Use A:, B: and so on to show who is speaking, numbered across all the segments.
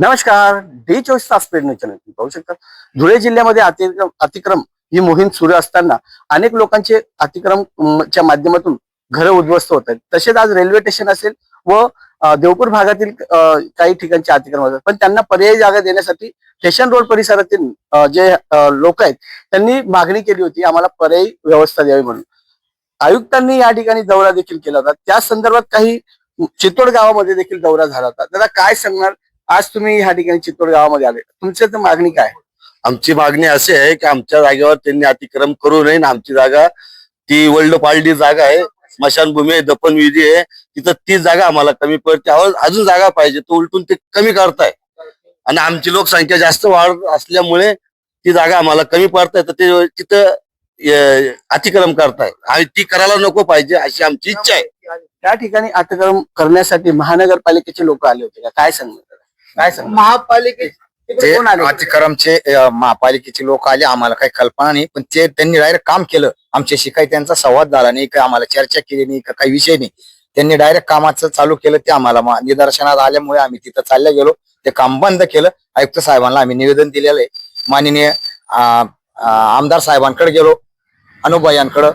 A: नमस्कार. D24 तास paid news channel पाहू शकता. धुळे जिल्ह्यामध्ये अतिक्रम ही मोहीम सुरू असताना अनेक लोकांचे च्या माध्यमातून घरं उद्ध्वस्त होत आहेत. तसेच आज रेल्वे स्टेशन असेल व देवपूर भागातील काही ठिकाणचे अतिक्रम होतात, पण त्यांना पर्यायी जागा देण्यासाठी स्टेशन रोड परिसरातील जे लोक आहेत त्यांनी मागणी केली होती, आम्हाला पर्यायी व्यवस्था द्यावी म्हणून. आयुक्तांनी या ठिकाणी दौरा देखील केला होता. त्या संदर्भात काही चितोड गावामध्ये देखील दौरा झाला होता. त्याला काय सांगणार? आज तुम्ही ह्या ठिकाणी चितोड गावामध्ये आले, तुमची तर मागणी काय?
B: आमची मागणी अशी आहे की आमच्या जागेवर त्यांनी अतिक्रम करू नये. आमची जागा ती वर्ल्ड पाळली जागा आहे, स्मशानभूमी आहे, दफनविधी आहे, तिथं ती जागा आम्हाला कमी पडते. अजून जागा पाहिजे, तो उलटून ते कमी करताय आणि आमची लोकसंख्या जास्त वाढ असल्यामुळे ती जागा आम्हाला कमी पडताय, तर ते तिथं अतिक्रम करताय. आणि ती करायला नको पाहिजे अशी आमची इच्छा आहे.
A: त्या ठिकाणी अतिक्रम करण्यासाठी महानगरपालिकेचे लोक आले होते का? काय सांगणार? काय सांग
C: महापालिकेचे अतिक्रमचे महापालिकेचे लोक आले, आम्हाला काही कल्पना नाही, पण ते त्यांनी डायरेक्ट काम केलं. आमच्याशी काही त्यांचा संवाद झाला नाही, काही आम्हाला चर्चा केली नाही, काही विषय नाही. त्यांनी डायरेक्ट कामाचं चालू केलं. ते आम्हाला निदर्शनात आल्यामुळे आम्ही तिथं चालल्या गेलो. ते काम बंद केलं. आयुक्त साहेबांना आम्ही निवेदन दिलेलं आहे. माननीय आमदार साहेबांकडे गेलो, अनुभायांकडे,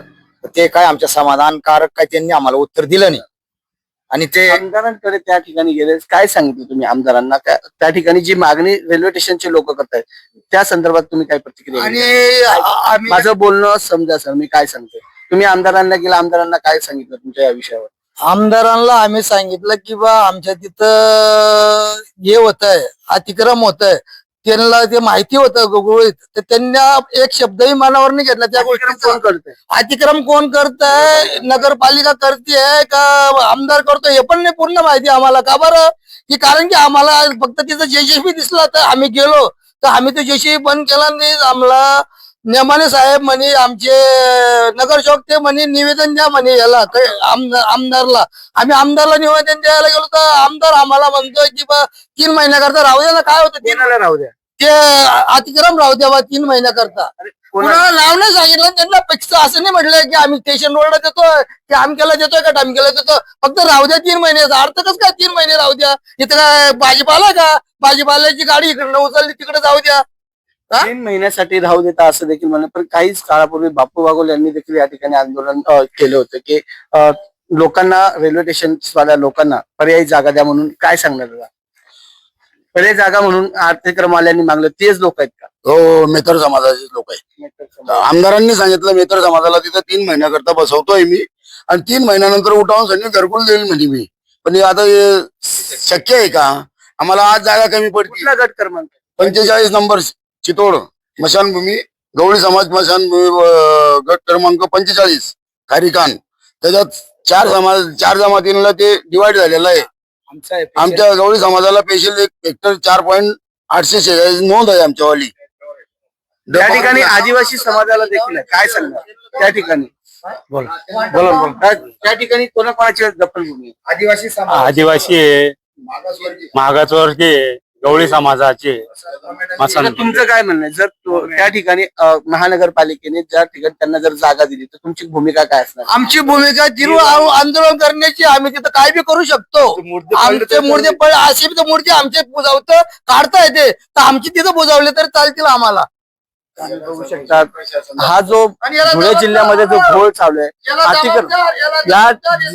C: ते काय आमच्या समाधानकारक काय त्यांनी आम्हाला उत्तर दिलं नाही. आणि ते
A: आमदारांकडे त्या ठिकाणी गेले, काय सांगितलं तुम्ही आमदारांना? त्या ठिकाणी जी मागणी रेल्वे स्टेशनचे लोक करतायत त्या संदर्भात तुम्ही काय प्रतिक्रिया?
C: आणि
A: माझं बोलणं समजा सर, मी काय सांगतोय. तुम्ही आमदारांना गेला, आमदारांना काय सांगितलं तुमच्या या विषयावर?
C: आमदारांना आम्ही सांगितलं की बा आमच्या तिथं हे होत आहे, अतिक्रम होत आहे, त्यांना ते माहिती होतं गुगळीत, तर त्यांना एक शब्दही मनावर नाही घेतला. त्या गोष्टीचं
A: कोण करतंय?
C: अतिक्रम कोण करतंय, नगरपालिका करतेय का आमदार करतोय, हे पण नाही पूर्ण माहिती आम्हाला. का बरं? की कारण की आम्हाला फक्त तिथं जेसीबी दिसला तर आम्ही गेलो, तर आम्ही तो जेसीबी बंद केला नाही. आम्हाला नेमाने साहेब म्हणे, आमचे नगरसेवक ते म्हणे निवेदन द्या म्हणे याला आमदारला. आम्ही आमदारला निवेदन द्यायला गेलो तर आमदार आम्हाला म्हणतोय की बा 3 महिन्याकरता राहू द्या ना. काय होतं
A: कोणाला राहू द्या?
C: ते अतिक्रम राहू द्या बा 3 महिन्याकरता. कुणाला नाव नाही सांगितलं त्यांना. पेक्षा असं नाही म्हटलं की आम्ही स्टेशन रोडला देतोय, की आमक्याला देतोय का टामक्याला देतो. फक्त राहू द्या 3 महिन्याचा अर्थ कसं काय 3 महिने राहू द्या? इथं काय भाजीपाला का? भाजीपाल्याची गाडी इकडे उचलली तिकडे जाऊ द्या.
A: 3 महिन्यासाठी राहू देता असं देखील म्हणलं. पण काहीच काळापूर्वी बापू बागोल यांनी देखील या ठिकाणी आंदोलन केलं होतं की लोकांना, रेल्वे स्टेशन वाल्या लोकांना पर्यायी जागा द्या म्हणून. काय सांगणार तुला? पर्यायी जागा म्हणून अतिक्रमवाल्यांनी मागलं, तेच लोक आहेत का?
B: हो, मेथर समाजाचे लोक आहेत. आमदारांनी सांगितलं मेथर समाजाला तिथं 3 महिन्याकरता बसवतोय मी, आणि 3 महिन्यानंतर उठावून संधी घरकुल देईल म्हणजे मी. पण आता हे शक्य आहे का? आम्हाला आज जागा कमी पडते.
A: कुठला गट क्रमांक?
B: 45 नंबर चितोड स्मशानभूमी, गवळी समाज स्मशानभूमी, गट क्रमांक 45 खारीकान. त्याच्यात 4 जमातींना ते डिवाइड झालेलं आहे. आमच्या गवळी समाजाला स्पेशल 1 हेक्टर 4.846 नोंद आहे आमच्यावाली.
A: त्या ठिकाणी आदिवासी समाजाला देखील आहे. काय सांगणार त्या ठिकाणी? बोला. त्या ठिकाणी कोणाकोणाची दफनभूमी?
D: आदिवासी आहे, मागासवर्गीय आहे, गवळी समाजाचे.
A: तुमचं काय म्हणणं आहे? जर त्या ठिकाणी महानगरपालिकेने ज्या ठिकाणी त्यांना जर जागा दिली तर तुमची भूमिका काय असणार?
C: आमची भूमिका तिरू आंदोलन करण्याची. आम्ही तिथं काय बी करू शकतो. आमचे मुर्दे पण असे मूर्ती आमचे बुजावतं काढता येते, तर आमची तिथं बुजावले तर चालतील आम्हाला.
A: बघू शकतात, हा जो धुळे जिल्ह्यामध्ये जो घोळ चालू आहे,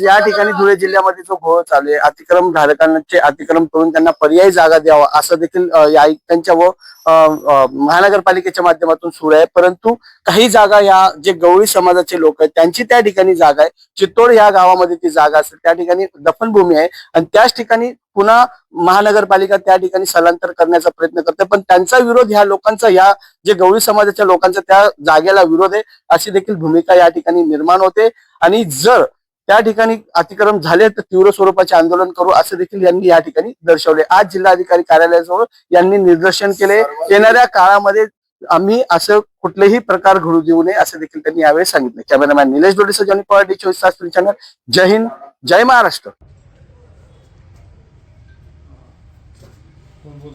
A: या ठिकाणी धुळे जिल्ह्यामध्ये जो घोळ चालू आहे, अतिक्रम धारकांचे अतिक्रम करून त्यांना पर्यायी जागा द्यावा असं देखील या आयुक्तांच्या व महानगरपालिकेच्या माध्यमातून सुरू आहे. परंतु काही जागा या जे गवळी समाजाचे लोक आहेत त्यांची त्या ठिकाणी जागा आहे. चितोड या गावामध्ये ती जागा असेल, त्या ठिकाणी दफनभूमी आहे, आणि त्याच ठिकाणी पुन्हा महानगरपालिका त्या ठिकाणी स्थलांतर करण्याचा प्रयत्न करते. पण त्यांचा विरोध ह्या लोकांचा, या जे गवळी समाजाच्या लोकांचा त्या जागेला विरोध आहे अशी देखील भूमिका या ठिकाणी निर्माण होते. आणि जर त्या ठिकाणी अतिक्रम झाले तर तीव्र स्वरूपाचे आंदोलन करू असं देखील यांनी या ठिकाणी दर्शवले. आज जिल्हाधिकारी कार्यालयाजवळ यांनी निदर्शन केले. येणाऱ्या काळामध्ये आम्ही असं कुठलेही प्रकार घडू देऊ नये असं देखील त्यांनी यावेळी सांगितलं. कॅमेरामॅन निलेश डोडेसह जॉनी पवार, D24 तास चॅनल. जय हिंद, जय महाराष्ट्र.